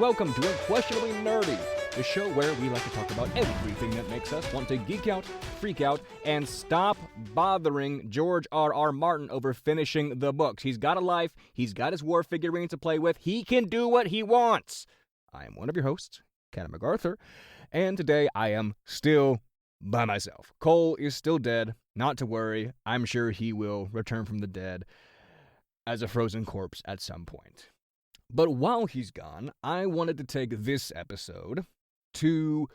welcome to Unquestionably Nerdy, the show where we like to talk about everything that makes us want to geek out, freak out, and stop bothering George R.R. Martin over finishing the books. He's got a life, he's got his war figurines to play with, he can do what he wants. I am one of your hosts, Ken MacArthur, and today I am still by myself. Cole is still dead, not to worry, I'm sure he will return from the dead as a frozen corpse at some point. But while he's gone, I wanted to take this episode to,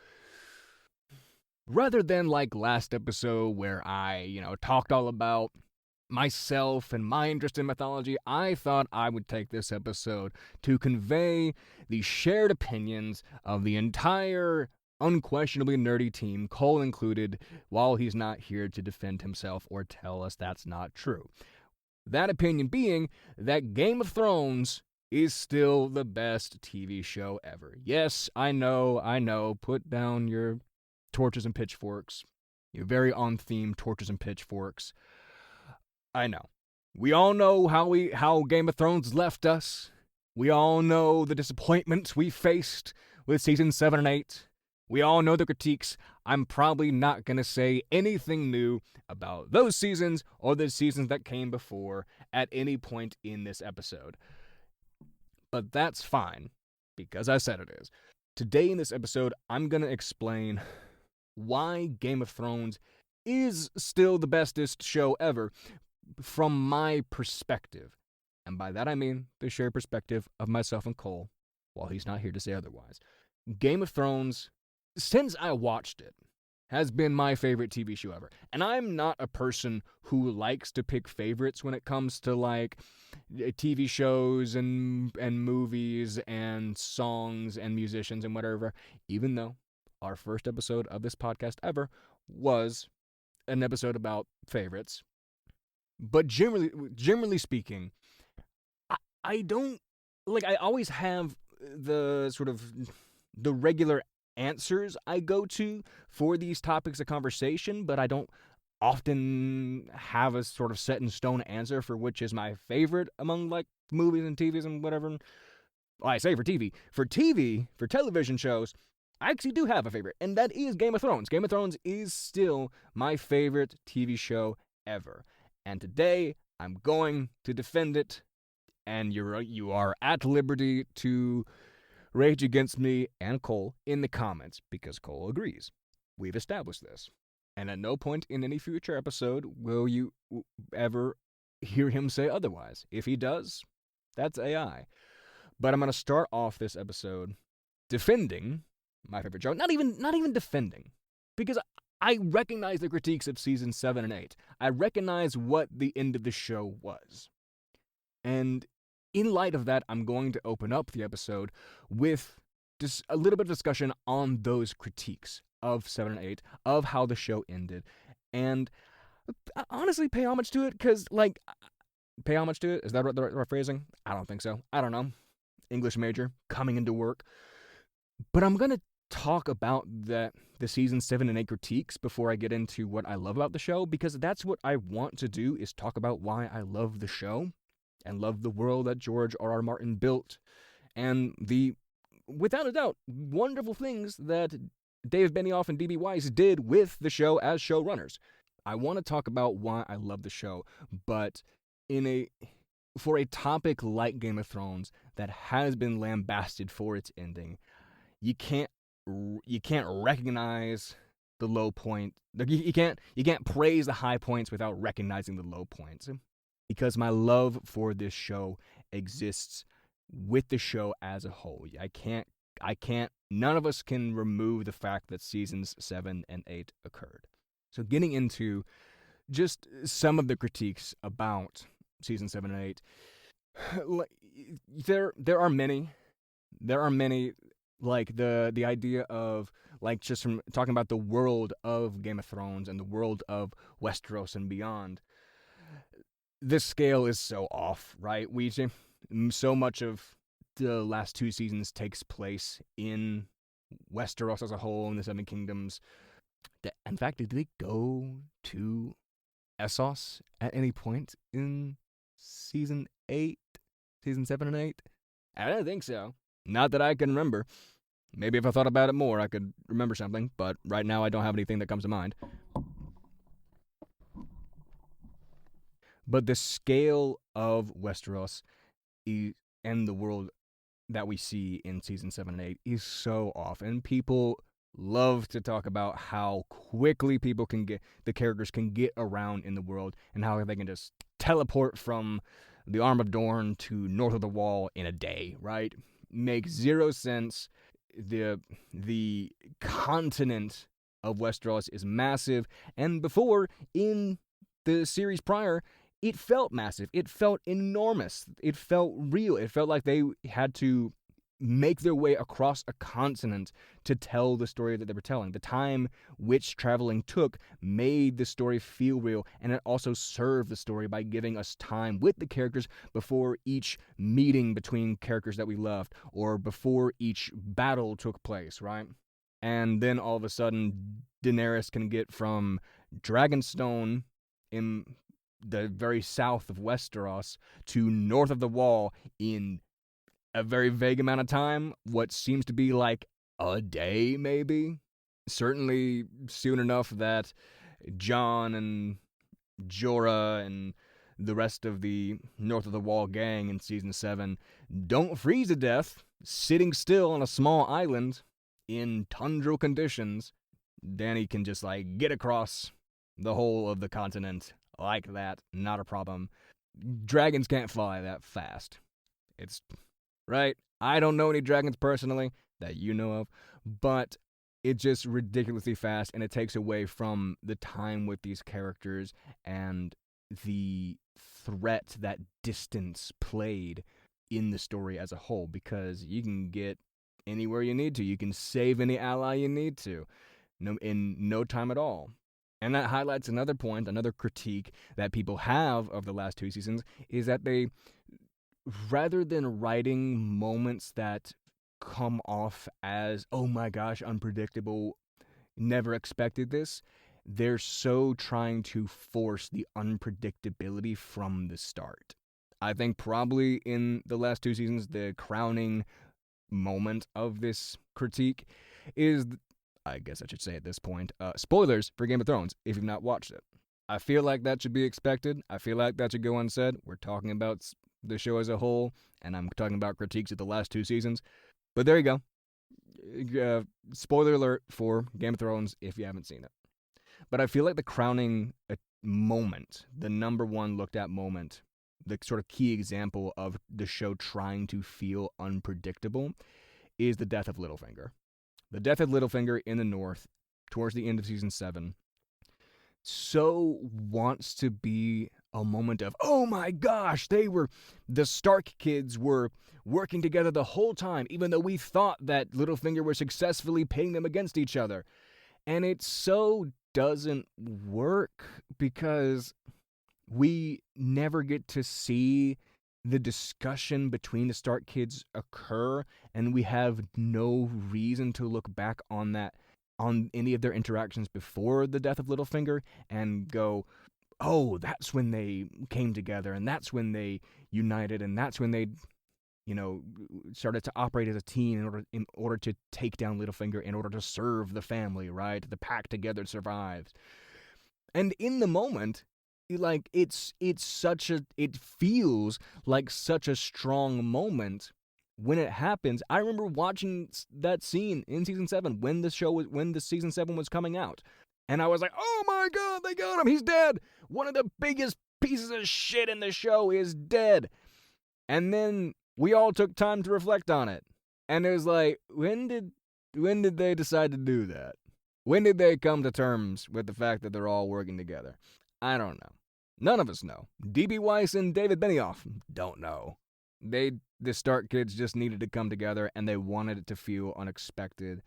rather than like last episode where I, talked all about myself and my interest in mythology, I thought I would take this episode to convey the shared opinions of the entire Unquestionably Nerdy team, Cole included, while he's not here to defend himself or tell us that's not true. That opinion being that Game of Thrones is still the best TV show ever. Yes, I know, put down your torches and pitchforks, your very on-theme torches and pitchforks. I know. We all know how Game of Thrones left us. We all know the disappointments we faced with season 7 and 8. We all know the critiques. I'm probably not going to say anything new about those seasons or the seasons that came before at any point in this episode. But that's fine, because I said it is. Today in this episode, I'm going to explain why Game of Thrones is still the bestest show ever from my perspective. And by that I mean the shared perspective of myself and Cole, while he's not here to say otherwise. Game of Thrones, since I watched it, has been my favorite TV show ever. And I'm not a person who likes to pick favorites when it comes to like TV shows and movies and songs and musicians and whatever, even though our first episode of this podcast ever was an episode about favorites. But generally speaking, I don't, like, I always have the sort of the regular answers I go to for these topics of conversation, but I don't often have a sort of set in stone answer for which is my favorite among like movies and TVs and whatever. Well, I say for TV. For television shows, I actually do have a favorite, and that is Game of Thrones. Game of Thrones is still my favorite TV show ever. And today, I'm going to defend it, and you are at liberty to rage against me and Cole in the comments, because Cole agrees. We've established this. And at no point in any future episode will you ever hear him say otherwise. If he does, that's AI. But I'm going to start off this episode defending my favorite show. Not even defending, because I recognize the critiques of season 7 and 8. I recognize what the end of the show was. And in light of that, I'm going to open up the episode with just a little bit of discussion on those critiques of 7 and 8, of how the show ended, and honestly pay homage to it, because, like, pay homage to it? Is that the right phrasing? I don't think so. I don't know. English major, coming into work. But I'm going to talk about the season 7 and 8 critiques before I get into what I love about the show, because that's what I want to do, is talk about why I love the show and love the world that George R.R. Martin built, and the, without a doubt, wonderful things that Dave Benioff and D.B. Weiss did with the show as showrunners. I want to talk about why I love the show, but for a topic like Game of Thrones that has been lambasted for its ending, you can't recognize the low point. You can't praise the high points without recognizing the low points. Because my love for this show exists with the show as a whole. None of us can remove the fact that seasons 7 and 8 occurred. So getting into just some of the critiques about season 7 and 8, there are many, like the idea of, like, just from talking about the world of Game of Thrones and the world of Westeros and beyond. This scale is so off, right? So much of the last 2 seasons takes place in Westeros as a whole, in the Seven Kingdoms. In fact, did they go to Essos at any point in season 7 and 8? I don't think so. Not that I can remember. Maybe if I thought about it more, I could remember something, but right now I don't have anything that comes to mind. But the scale of Westeros and the world that we see in season 7 and 8 is so off, and people love to talk about how quickly the characters can get around in the world, and how they can just teleport from the Arm of Dorne to north of the Wall in a day, right? Makes zero sense. The continent of Westeros is massive, and before, in the series prior, it felt massive. It felt enormous. It felt real. It felt like they had to make their way across a continent to tell the story that they were telling. The time which traveling took made the story feel real, and it also served the story by giving us time with the characters before each meeting between characters that we loved, or before each battle took place, right? And then all of a sudden, Daenerys can get from Dragonstone in the very south of Westeros to north of the Wall in a very vague amount of time, what seems to be like a day, maybe. Certainly soon enough that Jon and Jorah and the rest of the North of the Wall gang in Season 7 don't freeze to death, sitting still on a small island in tundral conditions. Dany can just, get across the whole of the continent like that, not a problem. Dragons can't fly that fast. It's right. I don't know any dragons personally that you know of, but it's just ridiculously fast, and it takes away from the time with these characters and the threat that distance played in the story as a whole, because you can get anywhere you need to. You can save any ally you need to in no time at all. And that highlights another point, another critique that people have of the last 2 seasons, is that they, rather than writing moments that come off as, oh my gosh, unpredictable, never expected this, they're so trying to force the unpredictability from the start. I think probably in the last 2 seasons, the crowning moment of this critique is, I guess I should say at this point, spoilers for Game of Thrones if you've not watched it. I feel like that should be expected. I feel like that should go unsaid. We're talking about the show as a whole, and I'm talking about critiques of the last 2 seasons. But there you go. Spoiler alert for Game of Thrones if you haven't seen it. But I feel like the crowning moment, the number one looked at moment, the sort of key example of the show trying to feel unpredictable, is the death of Littlefinger. The death of Littlefinger in the North, towards the end of Season 7, so wants to be a moment of, oh my gosh, the Stark kids were working together the whole time, even though we thought that Littlefinger was successfully pitting them against each other. And it so doesn't work, because we never get to see the discussion between the Stark kids occur, and we have no reason to look back on that, on any of their interactions before the death of Littlefinger, and go, oh, that's when they came together, and that's when they united, and that's when they, started to operate as a team in order to take down Littlefinger, in order to serve the family, right? The pack together survives. And in the moment, it feels like such a strong moment when it happens. I remember watching that scene in Season 7 when the Season 7 was coming out. And I was like, oh my god, they got him, he's dead! One of the biggest pieces of shit in the show is dead! And then we all took time to reflect on it. And it was like, when did they decide to do that? When did they come to terms with the fact that they're all working together? I don't know. None of us know. D.B. Weiss and David Benioff don't know. The Stark kids just needed to come together, and they wanted it to feel unexpected.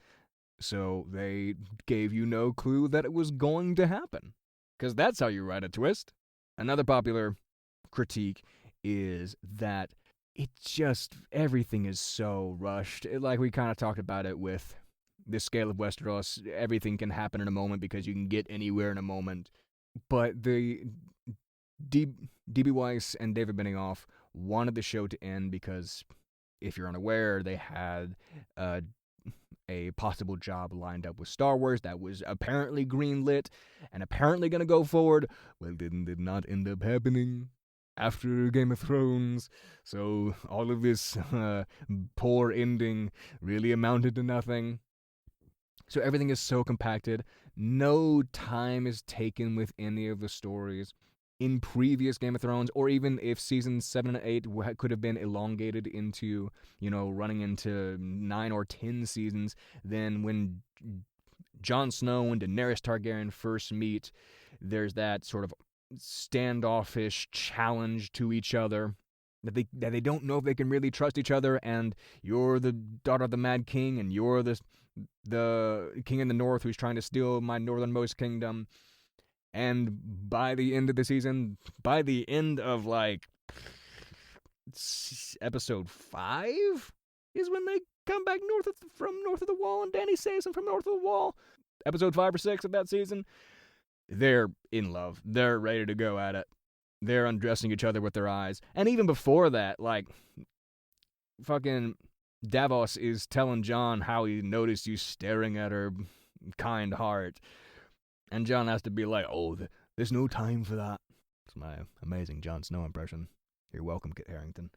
So they gave you no clue that it was going to happen. Because that's how you write a twist. Another popular critique is that everything is so rushed. Like we kind of talked about it with the scale of Westeros. Everything can happen in a moment because you can get anywhere in a moment. But the D.B. Weiss and David Benioff wanted the show to end because if you're unaware, they had a possible job lined up with Star Wars that was apparently greenlit and apparently going to go forward. Well, did not end up happening after Game of Thrones. So all of this poor ending really amounted to nothing. So everything is so compacted. No time is taken with any of the stories. In previous Game of Thrones, or even if seasons 7 and 8 could have been elongated into, running into 9 or 10 seasons, then when Jon Snow and Daenerys Targaryen first meet, there's that sort of standoffish challenge to each other that they don't know if they can really trust each other, and you're the daughter of the Mad King, and you're the king in the north who's trying to steal my northernmost kingdom. And by the end of the season, by the end of, episode 5 is when they come back from north of the wall, and Dany saves them from north of the wall. Episode 5 or 6 of that season, they're in love. They're ready to go at it. They're undressing each other with their eyes. And even before that, fucking Davos is telling Jon how he noticed you staring at her kind heart. And Jon has to be like, oh, there's no time for that. It's my amazing Jon Snow impression. You're welcome, Kit Harington.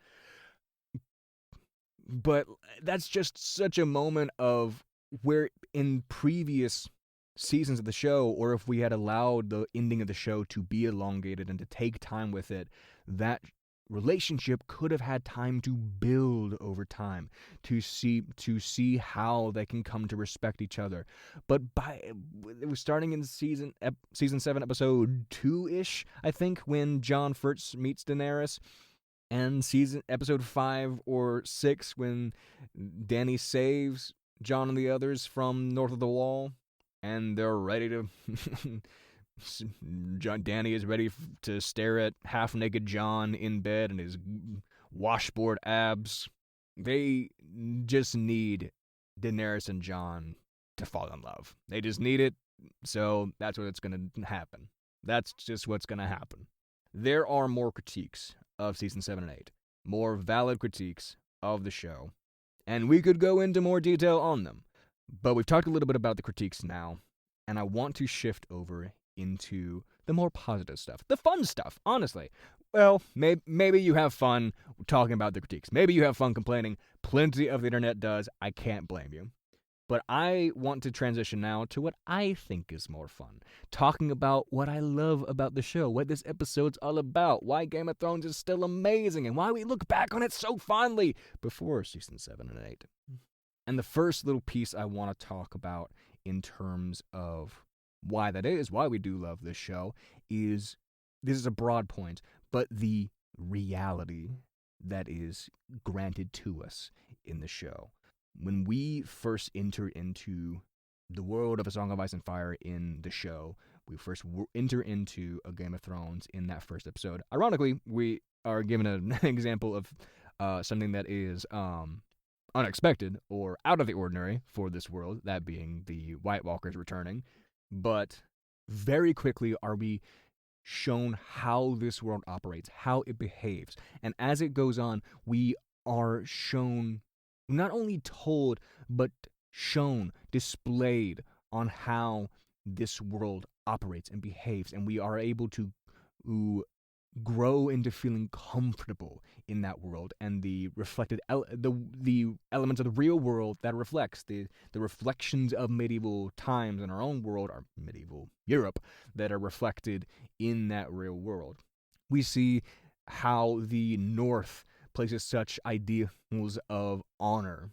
But that's just such a moment of where in previous seasons of the show, or if we had allowed the ending of the show to be elongated and to take time with it, that relationship could have had time to build over time, to see how they can come to respect each other. But it was starting in season 7, episode 2-ish, I think, when Jon first meets Daenerys, and episode 5 or 6 when Dany saves Jon and the others from north of the wall, and they're ready to Dany is ready to stare at half-naked Jon in bed and his washboard abs. They just need Daenerys and Jon to fall in love. They just need it, so that's what's going to happen. That's just what's going to happen. There are more critiques of Season 7 and 8, more valid critiques of the show, and we could go into more detail on them. But we've talked a little bit about the critiques now, and I want to shift over into the more positive stuff, the fun stuff, honestly. Well, maybe you have fun talking about the critiques. Maybe you have fun complaining. Plenty of the internet does. I can't blame you. But I want to transition now to what I think is more fun. Talking about what I love about the show, what this episode's all about, why Game of Thrones is still amazing, and why we look back on it so fondly before Season 7 and 8. And the first little piece I want to talk about in terms of why that is, why we do love this show, is, this is a broad point, but the reality that is granted to us in the show. When we first enter into the world of A Song of Ice and Fire in the show, we first enter into a Game of Thrones in that first episode. Ironically, we are given an example of something that is unexpected or out of the ordinary for this world, that being the White Walkers returning. But very quickly are we shown how this world operates, how it behaves. And as it goes on, we are shown, not only told, but shown, displayed on how this world operates and behaves. And we are able to grow into feeling comfortable in that world, and the reflected the elements of the real world that reflects the reflections of medieval times in our own world, our medieval Europe, that are reflected in that real world. We see how the North places such ideals of honor,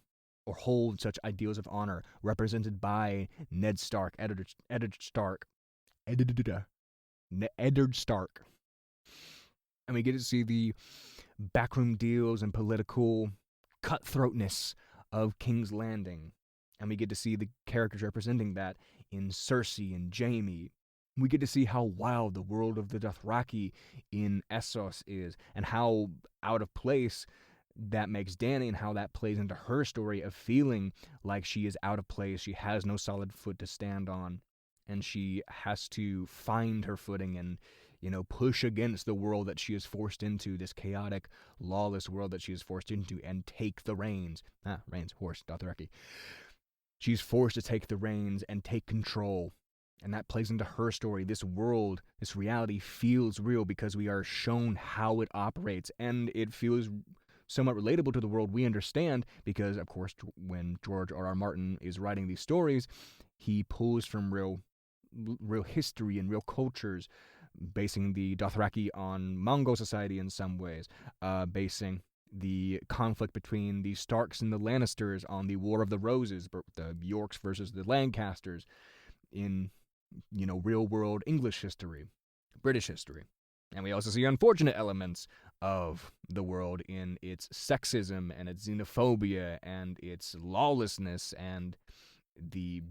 or holds such ideals of honor, represented by Ned Stark, Eddard Stark. And we get to see the backroom deals and political cutthroatness of King's Landing. And we get to see the characters representing that in Cersei and Jaime. We get to see how wild the world of the Dothraki in Essos is, and how out of place that makes Dany, and how that plays into her story of feeling like she is out of place. She has no solid foot to stand on, and she has to find her footing and, push against the world that she is forced into, this chaotic, lawless world that she is forced into, and take the reins. Reins, horse, Dothraki. She's forced to take the reins and take control. And that plays into her story. This world, this reality feels real because we are shown how it operates, and it feels somewhat relatable to the world we understand because, of course, when George R.R. Martin is writing these stories, he pulls from real history and real cultures, basing the Dothraki on Mongol society in some ways, basing the conflict between the Starks and the Lannisters on the War of the Roses, the Yorks versus the Lancasters, in real world English history, British history. And we also see unfortunate elements of the world in its sexism and its xenophobia and its lawlessness and the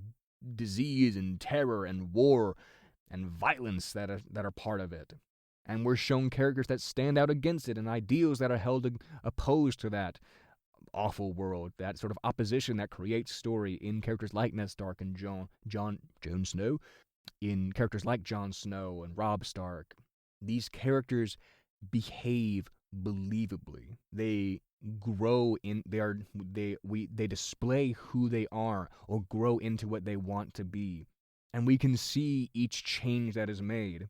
disease and terror and war and violence that are part of it. And we're shown characters that stand out against it and ideals that are held opposed to that awful world, that sort of opposition that creates story in characters like Ned Stark and Jon Snow, in characters like Jon Snow and Robb Stark. These characters behave believably. They grow in they display who they are or grow into what they want to be. And we can see each change that is made.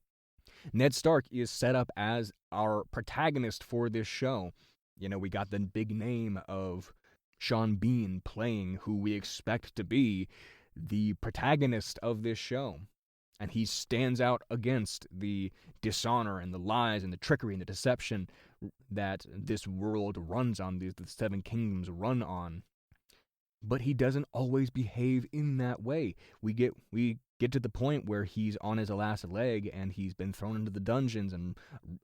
Ned Stark is set up as our protagonist for this show. We got the big name of Sean Bean playing who we expect to be the protagonist of this show. And he stands out against the dishonor and the lies and the trickery and the deception that this world runs on, the Seven Kingdoms run on. But he doesn't always behave in that way. We get to the point where he's on his last leg and he's been thrown into the dungeons and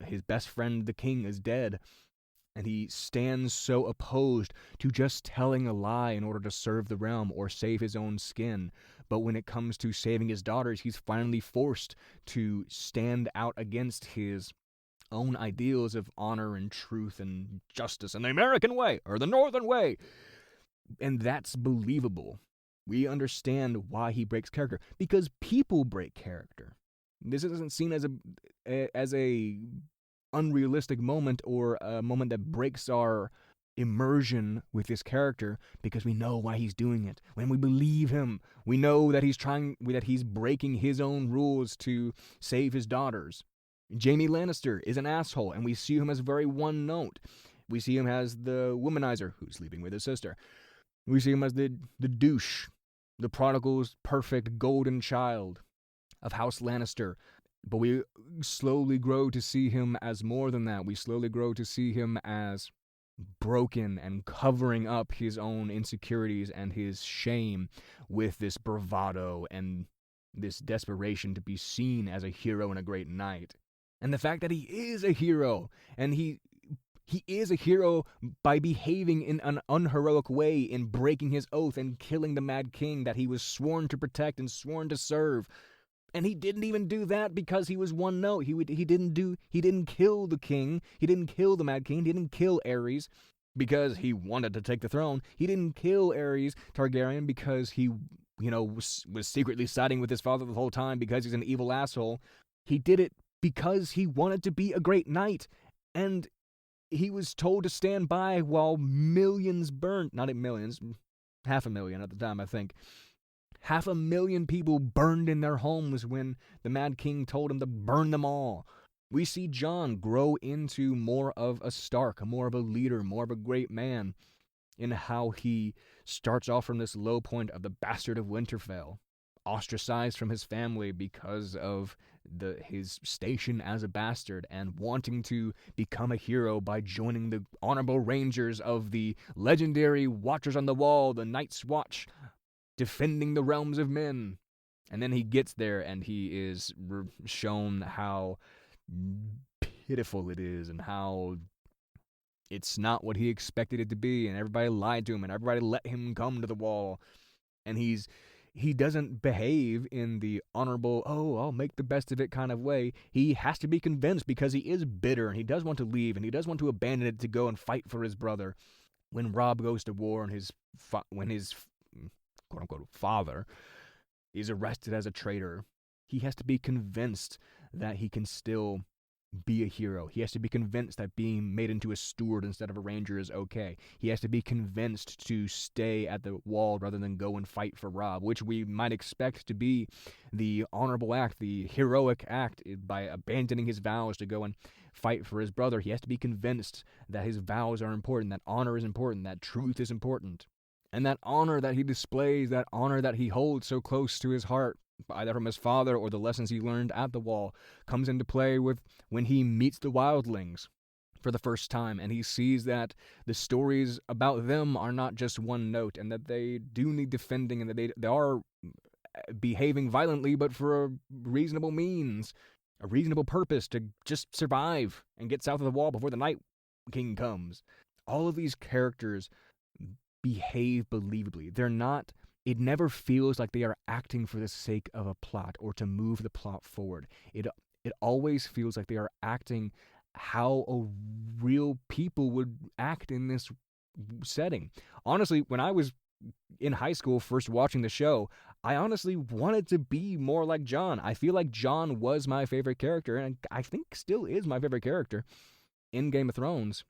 his best friend, the king, is dead. And he stands so opposed to just telling a lie in order to serve the realm or save his own skin. But when it comes to saving his daughters, he's finally forced to stand out against his own ideals of honor and truth and justice and the American way or the Northern way. And that's believable. We understand why he breaks character because people break character. This isn't seen as a unrealistic moment or a moment that breaks our immersion with this character because we know why he's doing it. When we believe him, we know that he's breaking his own rules to save his daughters. Jaime Lannister is an asshole, and we see him as very one note. We see him as the womanizer who's sleeping with his sister. We see him as the douche, the prodigal's perfect golden child of House Lannister. But we slowly grow to see him as more than that. We slowly grow to see him as broken and covering up his own insecurities and his shame with this bravado and this desperation to be seen as a hero and a great knight. And the fact that he is a hero, and he is a hero by behaving in an unheroic way, in breaking his oath and killing the Mad King that he was sworn to protect and sworn to serve. And he didn't even do that because he was one note. He didn't kill the king. He didn't kill the Mad King. He didn't kill Aerys because he wanted to take the throne. He didn't kill Aerys Targaryen because he, was secretly siding with his father the whole time because he's an evil asshole. He did it because he wanted to be a great knight. And he was told to stand by while millions burned. Not millions, 500,000 at the time, I think. 500,000 people burned in their homes when the Mad King told him to burn them all. We see Jon grow into more of a Stark, more of a leader, more of a great man, in how he starts off from this low point of the bastard of Winterfell, ostracized from his family because of his station as a bastard, and wanting to become a hero by joining the honorable rangers of the legendary Watchers on the Wall, the Night's Watch, defending the realms of men. And then he gets there and he is shown how pitiful it is and how it's not what he expected it to be, and everybody lied to him and everybody let him come to the wall. And he doesn't behave in the honorable, I'll make the best of it kind of way. He has to be convinced because he is bitter and he does want to leave and he does want to abandon it to go and fight for his brother. When Robb goes to war and when his quote-unquote father is arrested as a traitor, he has to be convinced that he can still be a hero. He has to be convinced that being made into a steward instead of a ranger is okay. He has to be convinced to stay at the wall rather than go and fight for Robb, which we might expect to be the honorable act, the heroic act, by abandoning his vows to go and fight for his brother. He has to be convinced that his vows are important, that honor is important, that truth is important. And that honor that he displays, that honor that he holds so close to his heart, either from his father or the lessons he learned at the wall, comes into play with when he meets the wildlings for the first time, and he sees that the stories about them are not just one note, and that they do need defending, and that they are behaving violently, but for a reasonable means, a reasonable purpose, to just survive and get south of the wall before the Night King comes. All of these characters behave believably. They're not... It never feels like they are acting for the sake of a plot or to move the plot forward. It always feels like they are acting how a real people would act in this setting. Honestly, when I was in high school first watching the show, I honestly wanted to be more like Jon. I feel like Jon was my favorite character, and I think still is my favorite character in Game of Thrones,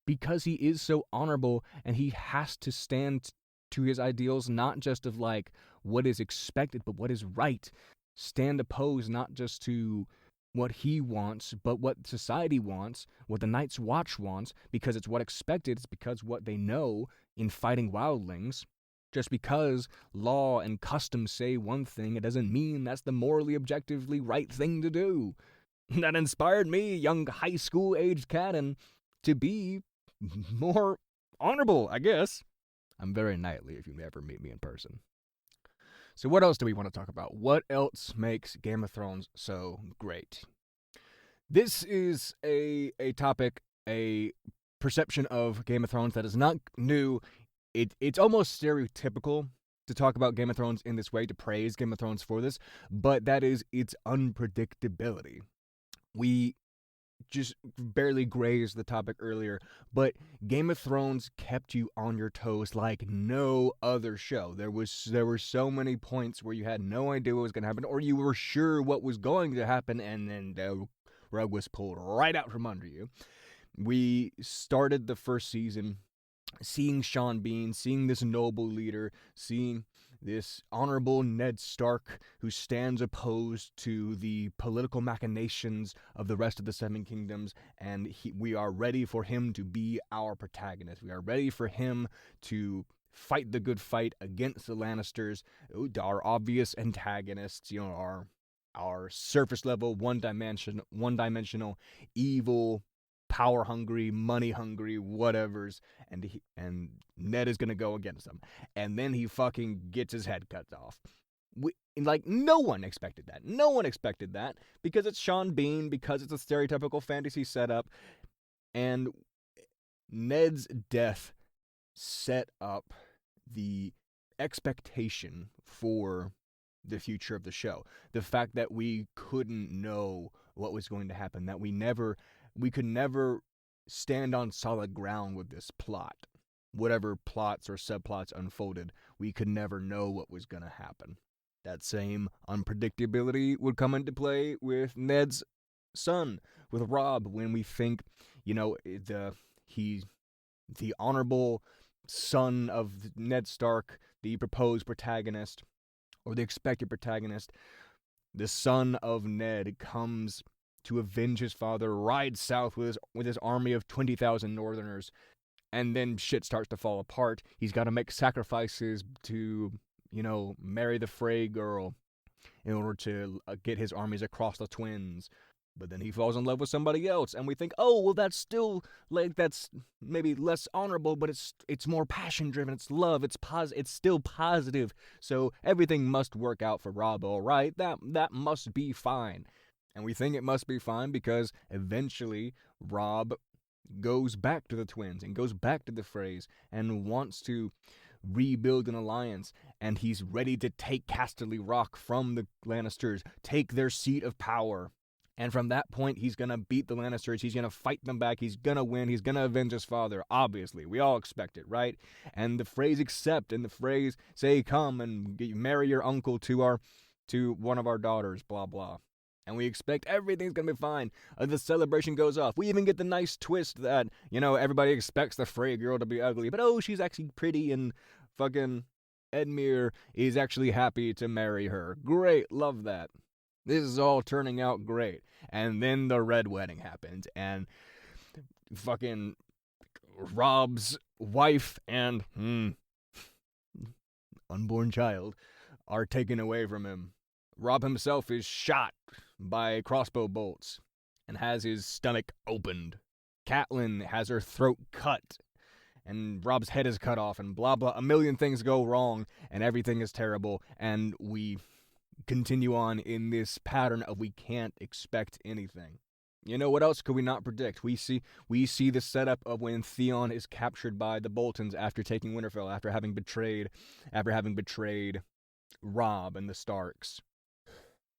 because he is so honorable and he has to stand to his ideals, not just of like what is expected, but what is right. Stand opposed not just to what he wants, but what society wants, what the Night's Watch wants, because it's what expected, it's because what they know in fighting wildlings. Just because law and custom say one thing, it doesn't mean that's the morally objectively right thing to do. That inspired me, young high school aged Cadden, to be more honorable, I guess. I'm very knightly if you ever meet me in person. So what else do we want to talk about? What else makes Game of Thrones so great? This is a topic, a perception of Game of Thrones that is not new. It's almost stereotypical to talk about Game of Thrones in this way, to praise Game of Thrones for this, but that is its unpredictability. We just barely grazed the topic earlier, but Game of Thrones kept you on your toes like no other show. There were so many points where you had no idea what was going to happen, or you were sure what was going to happen, and then the rug was pulled right out from under you. We started the first season seeing Sean Bean, seeing this noble leader, seeing this honorable Ned Stark who stands opposed to the political machinations of the rest of the Seven Kingdoms, and we are ready for him to be our protagonist. We are ready for him to fight the good fight against the Lannisters, our obvious antagonists, our surface level, one-dimensional, evil, power-hungry, money-hungry, whatevers, and Ned is gonna go against them. And then he fucking gets his head cut off. No one expected that. No one expected that, because it's Sean Bean, because it's a stereotypical fantasy setup, and Ned's death set up the expectation for the future of the show. The fact that we couldn't know what was going to happen, that we could never stand on solid ground with this plot. Whatever plots or subplots unfolded, we could never know what was going to happen. That same unpredictability would come into play with Ned's son, with Robb, when we think, the honorable son of Ned Stark, the proposed protagonist, or the expected protagonist, the son of Ned, comes to avenge his father, rides south with his army of 20,000 Northerners, and then shit starts to fall apart. He's got to make sacrifices to, marry the Frey girl in order to get his armies across the Twins. But then he falls in love with somebody else, and we think, oh, well, that's still, that's maybe less honorable, but it's more passion-driven, it's love, it's still positive, so everything must work out for Robb, all right? That must be fine. And we think it must be fine because eventually Robb goes back to the Twins and goes back to the Freys and wants to rebuild an alliance, and he's ready to take Casterly Rock from the Lannisters, take their seat of power. And from that point, he's going to beat the Lannisters, he's going to fight them back, he's going to win, he's going to avenge his father, obviously. We all expect it, right? And the Freys accept, and the Freys say, come and marry your uncle to one of our daughters, blah, blah. And we expect everything's gonna be fine. The celebration goes off. We even get the nice twist that, everybody expects the Frey girl to be ugly, but oh, she's actually pretty, and fucking Edmure is actually happy to marry her. Great, love that. This is all turning out great. And then the Red Wedding happens, and fucking Rob's wife and unborn child are taken away from him. Rob himself is shot by crossbow bolts and has his stomach opened. Catelyn has her throat cut, and Rob's head is cut off, and blah blah. A million things go wrong, and everything is terrible, and we continue on in this pattern of we can't expect anything. What else could we not predict? We see the setup of when Theon is captured by the Boltons after taking Winterfell, after having betrayed Robb and the Starks.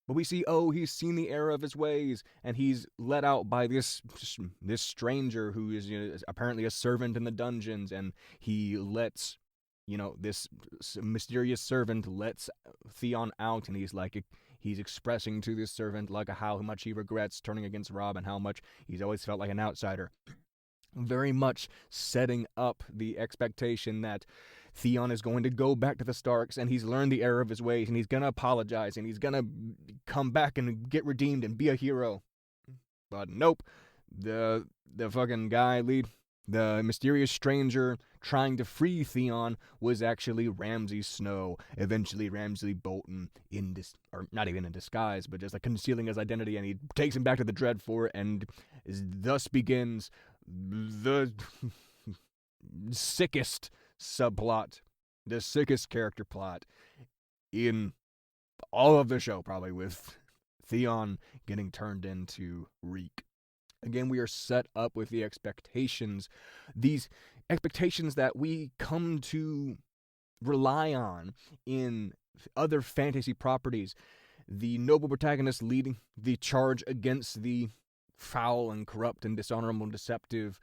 But we see, he's seen the error of his ways, and he's let out by this stranger who is apparently a servant in the dungeons, and he lets, this mysterious servant lets Theon out, and he's expressing to this servant how much he regrets turning against Robb and how much he's always felt like an outsider. Very much setting up the expectation that Theon is going to go back to the Starks, and he's learned the error of his ways, and he's going to apologize, and he's going to come back and get redeemed and be a hero. But nope. The fucking guy the mysterious stranger trying to free Theon was actually Ramsay Snow, eventually Ramsay Bolton, or not even in disguise, but just concealing his identity, and he takes him back to the Dreadfort, and thus begins the sickest subplot, the sickest character plot in all of the show, probably, with Theon getting turned into Reek. Again, we are set up with the expectations, these expectations that we come to rely on in other fantasy properties. The noble protagonist leading the charge against the foul and corrupt and dishonorable and deceptive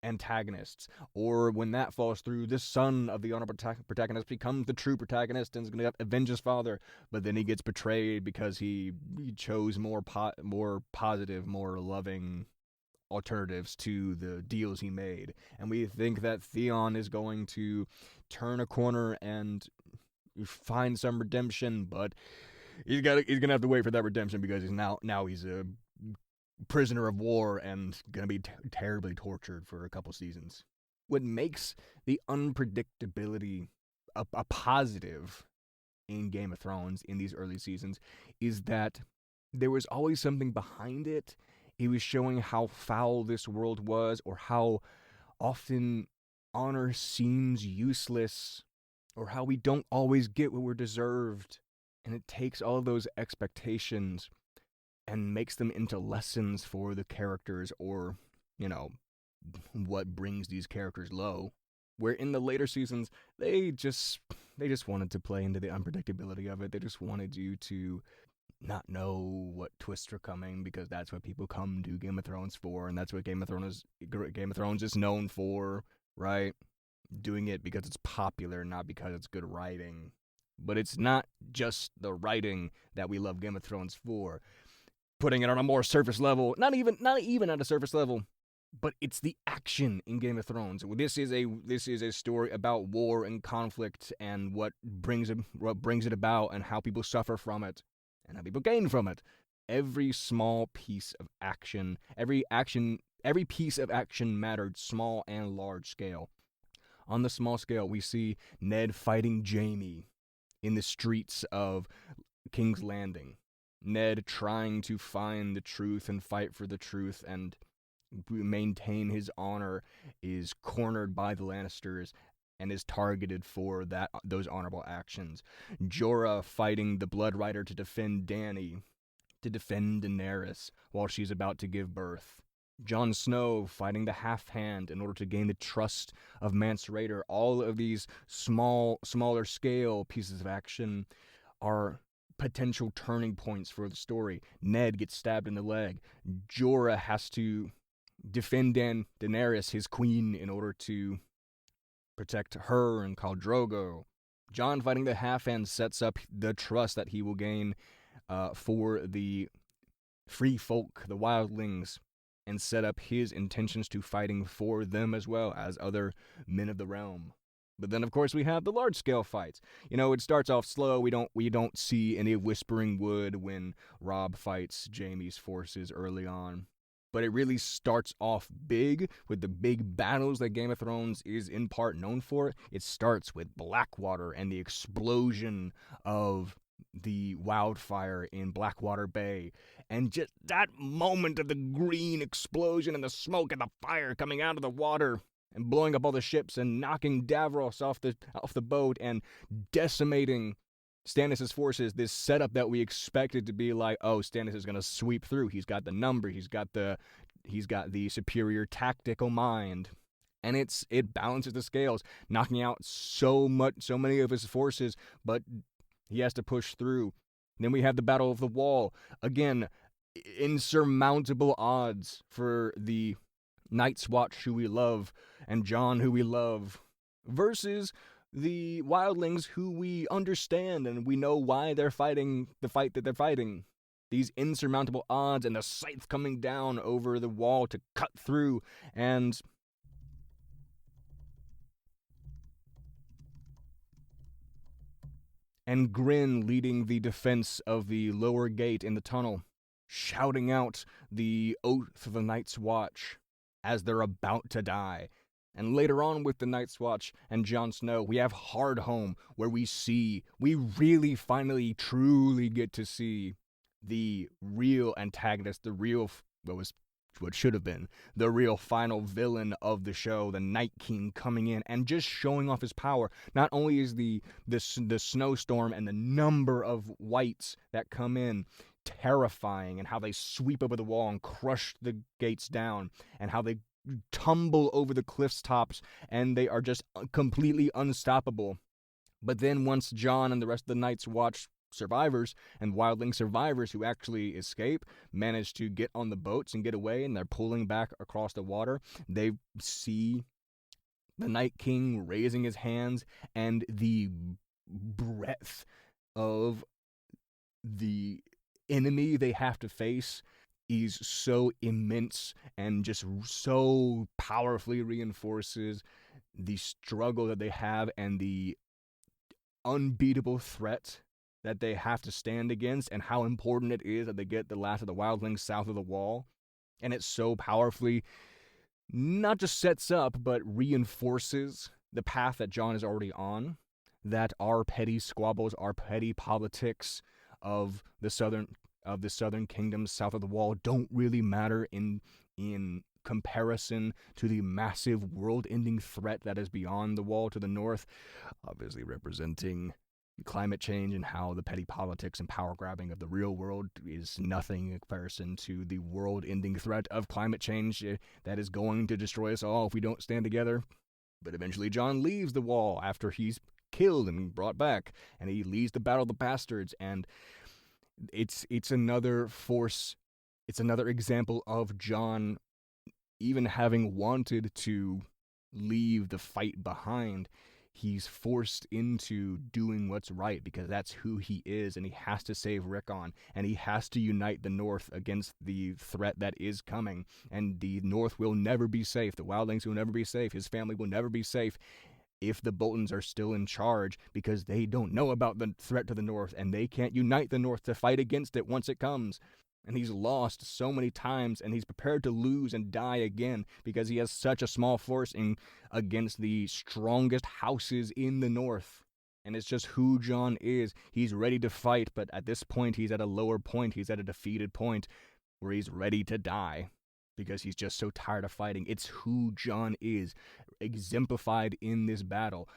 antagonists. Or when that falls through, the son of the honorable protagonist becomes the true protagonist and is going to avenge his father, but then he gets betrayed because he chose more positive, more loving alternatives to the deals he made. And we think that Theon is going to turn a corner and find some redemption, but he's gonna have to wait for that redemption because he's a prisoner of war and gonna be terribly tortured for a couple seasons. What makes the unpredictability a positive in Game of Thrones in these early seasons is that there was always something behind it. He was showing how foul this world was, or how often honor seems useless, or how we don't always get what we're deserved. And it takes all of those expectations and makes them into lessons for the characters, or, what brings these characters low. Where in the later seasons, they just wanted to play into the unpredictability of it. They just wanted you to not know what twists are coming, because that's what people come to Game of Thrones for, and that's what Game of Thrones is known for, right? Doing it because it's popular, not because it's good writing. But it's not just the writing that we love Game of Thrones for. Putting it on a more surface level, not even at a surface level, but it's the action in Game of Thrones. This is a story about war and conflict and what brings it about, and how people suffer from it and how people gain from it. Every small piece of action, every piece of action mattered, small and large scale. On the small scale, we see Ned fighting Jaime in the streets of King's Landing. Ned trying to find the truth and fight for the truth and maintain his honor is cornered by the Lannisters and is targeted for those honorable actions. Jorah fighting the Blood Rider to defend Dany, to defend Daenerys while she's about to give birth. Jon Snow fighting the Half Hand in order to gain the trust of Mance Rayder. All of these smaller scale pieces of action are potential turning points for the story. Ned gets stabbed in the leg. Jorah has to defend Daenerys, his queen, in order to protect her and Khal Drogo. Jon fighting the Half Hand sets up the trust that he will gain for the free folk, the wildlings, and set up his intentions to fighting for them as well as other men of the realm. But then, of course, we have the large-scale fights. It starts off slow. We don't see any Whispering Wood when Robb fights Jaime's forces early on. But it really starts off big with the big battles that Game of Thrones is in part known for. It starts with Blackwater and the explosion of the wildfire in Blackwater Bay. And just that moment of the green explosion and the smoke and the fire coming out of the water and blowing up all the ships and knocking Davros off the boat and decimating Stannis' forces, this setup that we expected to be like, oh, Stannis is going to sweep through. He's got the number. He's got the superior tactical mind. And it balances the scales, knocking out so many of his forces, but he has to push through. Then we have the Battle of the Wall. Again, insurmountable odds for the Night's Watch, who we love, and Jon, who we love, versus the wildlings, who we understand and we know why they're fighting the fight that they're fighting. These insurmountable odds and the scythe coming down over the wall to cut through, and Grin leading the defense of the lower gate in the tunnel, shouting out the oath of the Night's Watch as they're about to die. And later on with the Night's Watch and Jon Snow, we have Hardhome, where we really finally truly get to see the real antagonist, what should have been the real final villain of the show, the Night King, coming in and just showing off his power. Not only is the snowstorm and the number of wights that come in terrifying, and how they sweep over the wall and crush the gates down, and how they tumble over the cliff's tops, and they are just completely unstoppable. But then once Jon and the rest of the Night's Watch survivors and wildling survivors who actually escape manage to get on the boats and get away, and they're pulling back across the water, they see the Night King raising his hands, and the breadth of the enemy they have to face is so immense and just so powerfully reinforces the struggle that they have and the unbeatable threat that they have to stand against, and how important it is that they get the last of the wildlings south of the wall. And it so powerfully not just sets up, but reinforces the path that Jon is already on, that our petty squabbles, our petty politics of the southern kingdoms south of the wall don't really matter in comparison to the massive world-ending threat that is beyond the wall to the north, obviously representing climate change, and how the petty politics and power grabbing of the real world is nothing in comparison to the world-ending threat of climate change that is going to destroy us all if we don't stand together. But eventually Jon leaves the wall after he's killed and brought back, and he leads the Battle of the Bastards, and it's another force, it's another example of Jon even having wanted to leave the fight behind. He's forced into doing what's right because that's who he is, and he has to save Rickon, and he has to unite the North against the threat that is coming. And the North will never be safe. The wildlings will never be safe. His family will never be safe if the Boltons are still in charge, because they don't know about the threat to the North, and they can't unite the North to fight against it once it comes. And he's lost so many times, and he's prepared to lose and die again because he has such a small force against the strongest houses in the North. And it's just who Jon is. He's ready to fight, but at this point, he's at a lower point. He's at a defeated point where he's ready to die because he's just so tired of fighting. It's who Jon is, exemplified in this battle,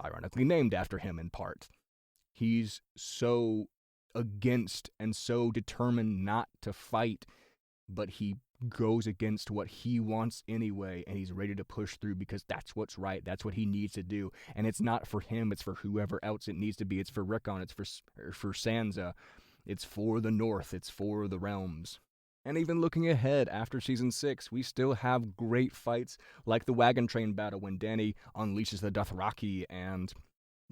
ironically named after him in part. He's so against and so determined not to fight, but he goes against what he wants anyway, and he's ready to push through because that's what's right. That's what he needs to do. And it's not for him, it's for whoever else it needs to be. It's for Rickon, it's for Sansa, it's for the North, it's for the realms. And even looking ahead after Season 6, we still have great fights like the wagon train battle when Dany unleashes the Dothraki and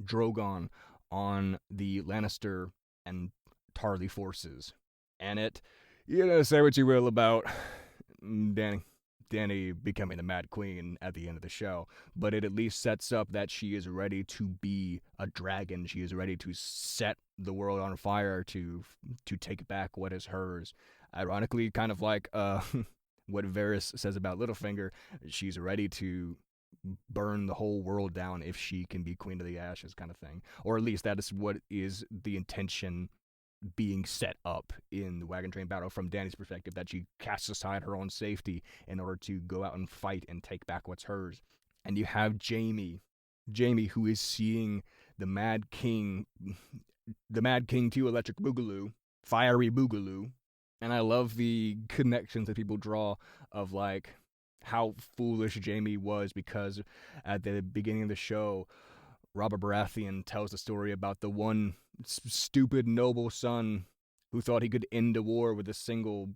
Drogon on the Lannister and Tarly forces. And it say what you will about Danny becoming the Mad Queen at the end of the show, but it at least sets up that she is ready to be a dragon. She is ready to set the world on fire to take back what is hers. Ironically, kind of like what Varys says about Littlefinger, she's ready to burn the whole world down if she can be Queen of the Ashes, kind of thing. Or at least that is what is the intention being set up in the wagon train battle from Dany's perspective, that she casts aside her own safety in order to go out and fight and take back what's hers. And you have Jaime who is seeing the Mad King to Electric Boogaloo, Fiery Boogaloo. And I love the connections that people draw of like how foolish Jaime was, because at the beginning of the show, Robert Baratheon tells the story about the one stupid noble son who thought he could end a war with a single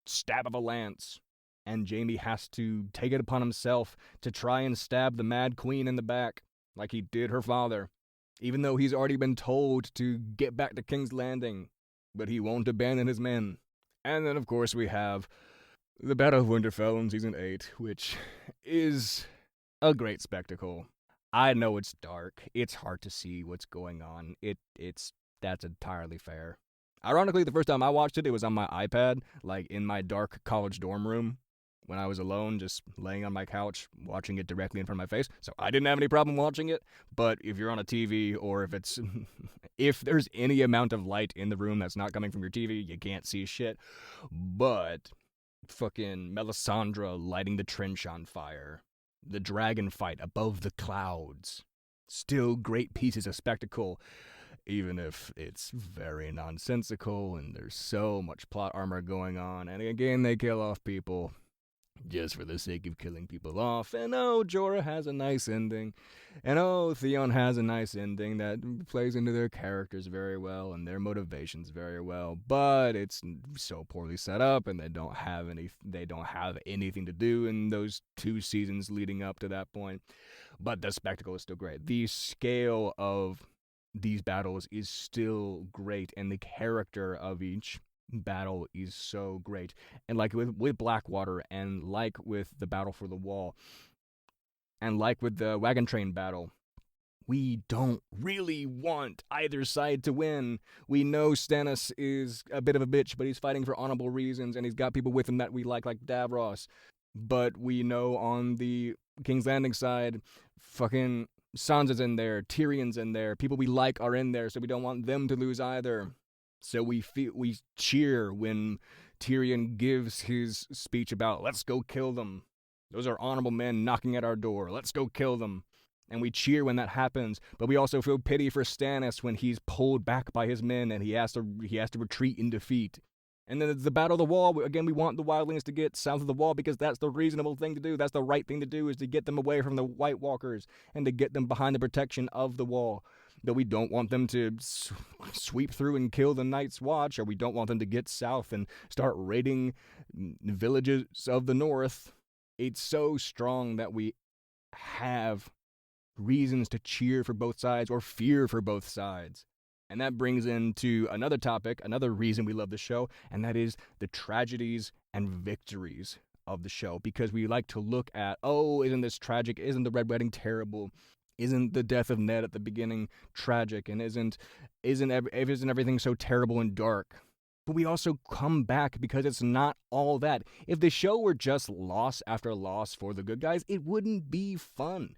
stab of a lance. And Jaime has to take it upon himself to try and stab the Mad Queen in the back, like he did her father, even though he's already been told to get back to King's Landing, but he won't abandon his men. And then, of course, we have the Battle of Winterfell in Season 8, which is a great spectacle. I know it's dark. It's hard to see what's going on. That's entirely fair. Ironically, the first time I watched it, it was on my iPad, like in my dark college dorm room, when I was alone, just laying on my couch, watching it directly in front of my face. So I didn't have any problem watching it. But if you're on a TV, or if there's any amount of light in the room that's not coming from your TV, you can't see shit. But fucking Melisandre lighting the trench on fire, the dragon fight above the clouds, still great pieces of spectacle, even if it's very nonsensical and there's so much plot armor going on. And again, they kill off people just for the sake of killing people off. And oh, Jorah has a nice ending. And oh, Theon has a nice ending that plays into their characters very well and their motivations very well. But it's so poorly set up, and they don't have anything to do in those 2 seasons leading up to that point. But the spectacle is still great. The scale of these battles is still great, and the character of each battle is so great. And like with Blackwater, and like with the battle for the wall, and like with the wagon train battle, we don't really want either side to win. We know Stannis is a bit of a bitch, but he's fighting for honorable reasons, and he's got people with him that we like Davros. But we know on the King's Landing side, fucking Sansa's in there, Tyrion's in there, people we like are in there, so we don't want them to lose either. So we cheer when Tyrion gives his speech about, let's go kill them. Those are honorable men knocking at our door. Let's go kill them. And we cheer when that happens, but we also feel pity for Stannis when he's pulled back by his men and he has to retreat in defeat. And then the Battle of the Wall, again, we want the wildlings to get south of the wall because that's the reasonable thing to do. That's the right thing to do, is to get them away from the White Walkers and to get them behind the protection of the wall. But we don't want them to sweep through and kill the Night's Watch, or we don't want them to get south and start raiding villages of the north. It's so strong that we have reasons to cheer for both sides or fear for both sides. And that brings into another topic, another reason we love the show, and that is the tragedies and victories of the show. Because we like to look at, oh, isn't this tragic? Isn't the Red Wedding terrible? Isn't the death of Ned at the beginning tragic? And isn't everything so terrible and dark? But we also come back because it's not all that. If the show were just loss after loss for the good guys, it wouldn't be fun.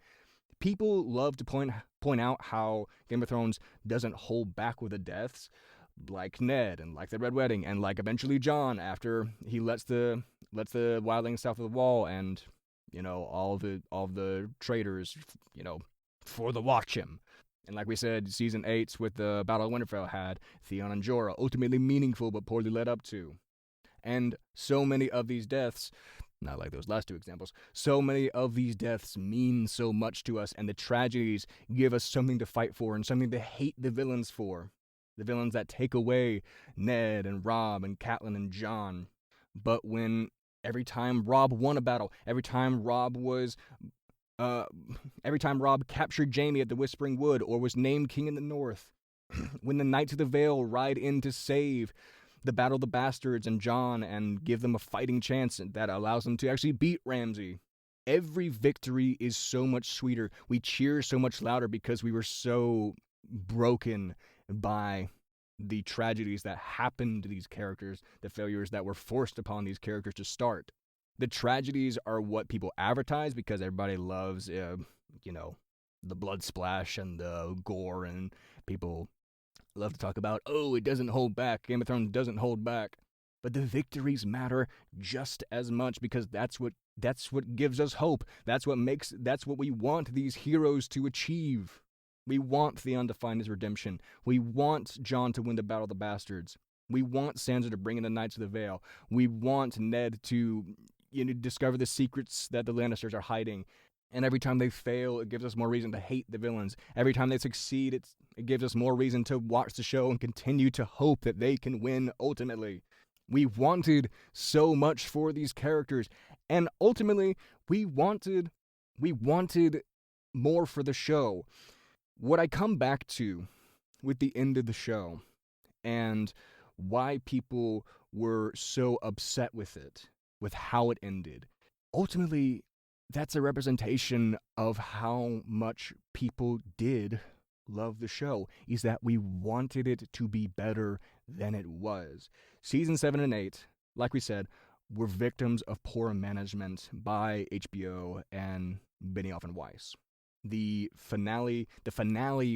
People love to point out how Game of Thrones doesn't hold back with the deaths, like Ned and like the Red Wedding and like eventually Jon after he lets the wildlings south of the wall, and all the traitors for the watch him. And like we said, season 8 with the Battle of Winterfell had Theon and Jorah, ultimately meaningful but poorly led up to. And so many of these deaths, not like those last 2 examples, so many of these deaths mean so much to us, and the tragedies give us something to fight for and something to hate the villains for. The villains that take away Ned and Robb and Catelyn and Jon. But when every time Robb won a battle, every time Robb captured Jaime at the Whispering Wood or was named King in the North, when the Knights of the Vale ride in to save the Battle of the Bastards and Jon and give them a fighting chance that allows them to actually beat Ramsay. Every victory is so much sweeter. We cheer so much louder because we were so broken by the tragedies that happened to these characters, the failures that were forced upon these characters to start. The tragedies are what people advertise because everybody loves, the blood splash and the gore, and people love to talk about, oh, it doesn't hold back. Game of Thrones doesn't hold back. But the victories matter just as much because that's what gives us hope. That's what we want these heroes to achieve. We want Theon to find his redemption. We want Jon to win the Battle of the Bastards. We want Sansa to bring in the Knights of the Vale. We want Ned to discover the secrets that the Lannisters are hiding. And every time they fail, it gives us more reason to hate the villains. Every time they succeed, it gives us more reason to watch the show and continue to hope that they can win ultimately. We wanted so much for these characters, and ultimately, we wanted more for the show. What I come back to with the end of the show and why people were so upset with it, with how it ended, ultimately, that's a representation of how much people did love the show, is that we wanted it to be better than it was. Season 7 and 8, like we said, were victims of poor management by HBO and Benioff and Weiss. The finale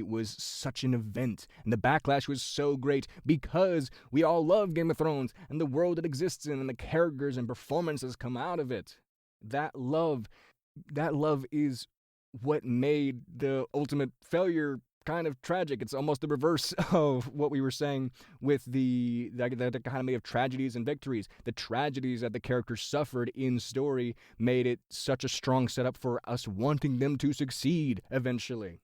was such an event, and the backlash was so great because we all love Game of Thrones and the world it exists in and the characters and performances come out of it. That love is what made the ultimate failure kind of tragic. It's almost the reverse of what we were saying with the dichotomy of tragedies and victories. The tragedies that the characters suffered in story made it such a strong setup for us wanting them to succeed eventually.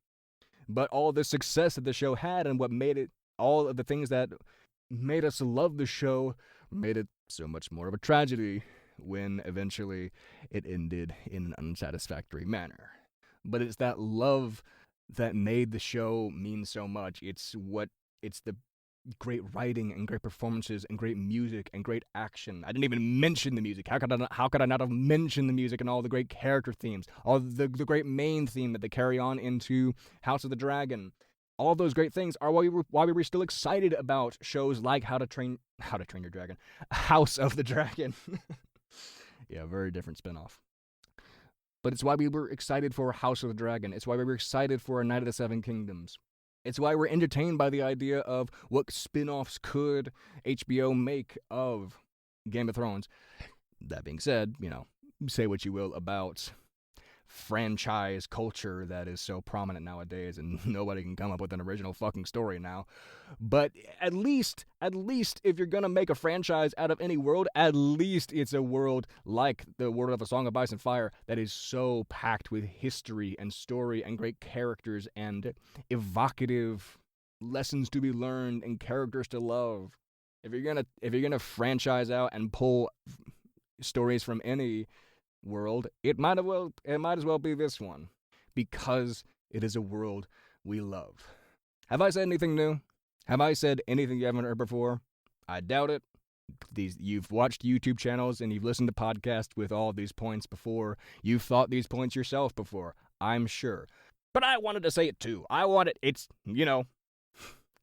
But all the success that the show had and what made it, all of the things that made us love the show, made it so much more of a tragedy when eventually it ended in an unsatisfactory manner. But it's that love that made the show mean so much. It's the great writing and great performances and great music and great action. I didn't even mention the music. How could I not have mentioned the music and all the great character themes, all the great main theme that they carry on into House of the Dragon. All those great things are why we were still excited about shows like How to Train Your Dragon, House of the Dragon. Yeah, very different spinoff. But it's why we were excited for House of the Dragon. It's why we were excited for A Night of the Seven Kingdoms. It's why we're entertained by the idea of what spin-offs could HBO make of Game of Thrones. That being said, say what you will about franchise culture that is so prominent nowadays, and nobody can come up with an original fucking story now. But at least if you're gonna make a franchise out of any world, at least it's a world like the world of A Song of Ice and Fire that is so packed with history and story and great characters and evocative lessons to be learned and characters to love. If you're gonna franchise out and pull stories from any world, it might as well be this one, because it is a world we love. Have I said anything new? Have I said anything you haven't heard before? I doubt it. You've watched YouTube channels and you've listened to podcasts with all of these points before. You've thought these points yourself before, I'm sure. But I wanted to say it too.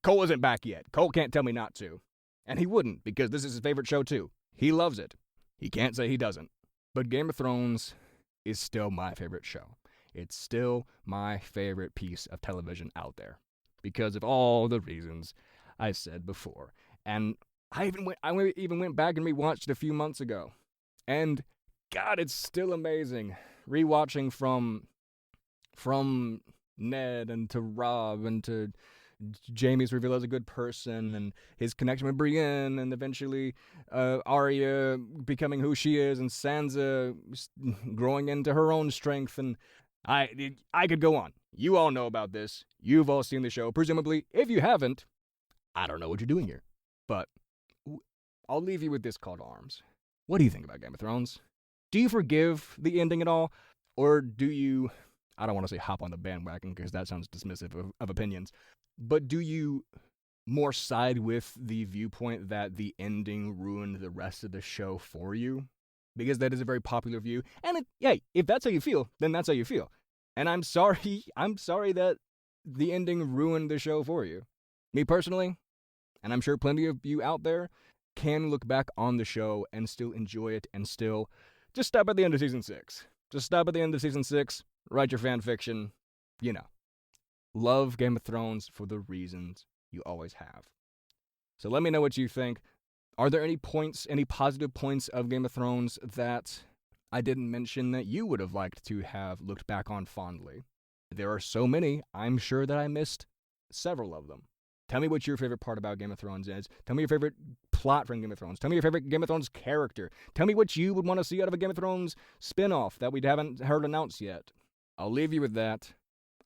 Cole isn't back yet. Cole can't tell me not to. And he wouldn't, because this is his favorite show too. He loves it. He can't say he doesn't. But Game of Thrones is still my favorite show. It's still my favorite piece of television out there because of all the reasons I said before. And I even went back and rewatched it a few months ago. And God, it's still amazing. Rewatching from Ned and to Robb and to Jaime's reveal as a good person and his connection with Brienne and eventually Arya becoming who she is and Sansa growing into her own strength. And I could go on. You all know about this. You've all seen the show. Presumably, if you haven't, I don't know what you're doing here. But I'll leave you with this call to arms. What do you think about Game of Thrones? Do you forgive the ending at all? Or do you, I don't want to say hop on the bandwagon because that sounds dismissive of opinions, but do you more side with the viewpoint that the ending ruined the rest of the show for you, because that is a very popular view. And if that's how you feel, then that's how you feel. And I'm sorry that the ending ruined the show for you. Me personally, and I'm sure plenty of you out there, can look back on the show and still enjoy it, and still just stop at the end of season 6. Just stop at the end of season 6, write your fan fiction, love Game of Thrones for the reasons you always have. So let me know what you think. Are there any positive points of Game of Thrones that I didn't mention that you would have liked to have looked back on fondly? There are so many, I'm sure that I missed several of them. Tell me what your favorite part about Game of Thrones is. Tell me your favorite plot from Game of Thrones. Tell me your favorite Game of Thrones character. Tell me what you would want to see out of a Game of Thrones spin-off that we haven't heard announced yet. I'll leave you with that.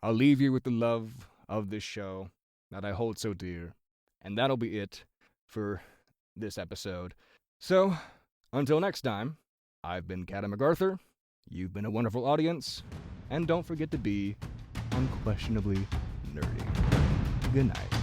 I'll leave you with the love of this show that I hold so dear. And that'll be it for this episode. So, until next time, I've been Cadden MacArthur. You've been a wonderful audience. And don't forget to be unquestionably nerdy. Good night.